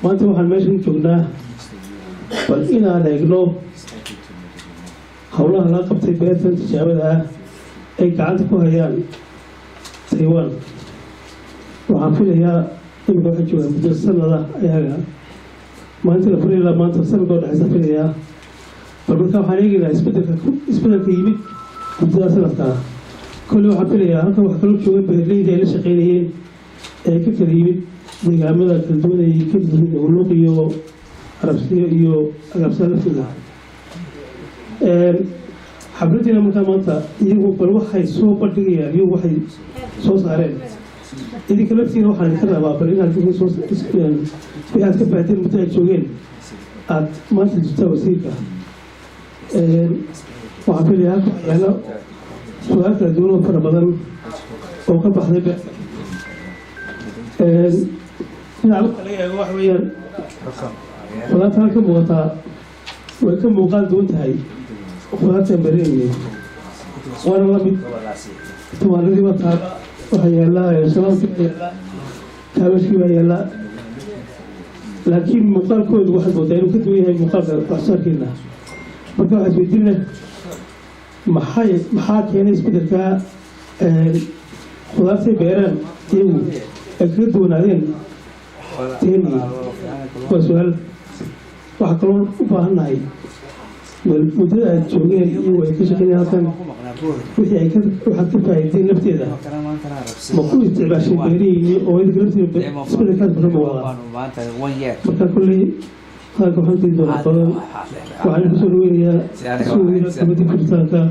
maanta waxaan meeshan joognaa bal inaan eegno howlaha la qabtay beertan tijaabada ah ay gacanta ku hayaan Taiwan. waxaan filayaa imika waxa jooga muddo sanada ayaga maanta la furaya maanta sanadoo dhexeysa filayaa bal markaa waxaan eegaynaa isbedelka yimid muddada sanadkaa كل واحد فيها هذا واحد كله شو بهالليل ده لسه قليلين كتير يمد دعامة الدولة كتير يقولوا يو عربسي يو عربسي فيها حبيت أنا متى يو بالواحد سو بدقية يو واحد سو صارين إذا كلام كتير واحد يتكلم بابرين هذا كله سو في هذا كبعدين متأجرين عاد ما تجتوى سيكا واحد فيها يعني سؤال كدونه فربنا أو كبح ذبح نعم عليه واحد ويا ولا تاكل مقطع وكم مقال دون تهاي ولا تمرين وأنا ما بيت تمارين ما تاب وهي لا يا سلام كذا كابش كذا لا لكن مقال كود واحد بودين وكتبه هي مقال أحسن كنا مقال حسبتنا maxaa keenay isbedelka khudaarta beeraan iyagu ay kaga duwanaadeen teeni waa su-aal waxaa kaloo u baahannahay muddada aad joogeen iyagu ay ka shaqeynayaan halkan wixii ay waxaad ka faa'iideen lafteeda ma ku isticmaashay beerihii oo idinka lafteeda isbedelkaas badan ma wadaa marka kolley هذا كمان تيجي على وعلى بسولوية سوينا كمدي كرتانكا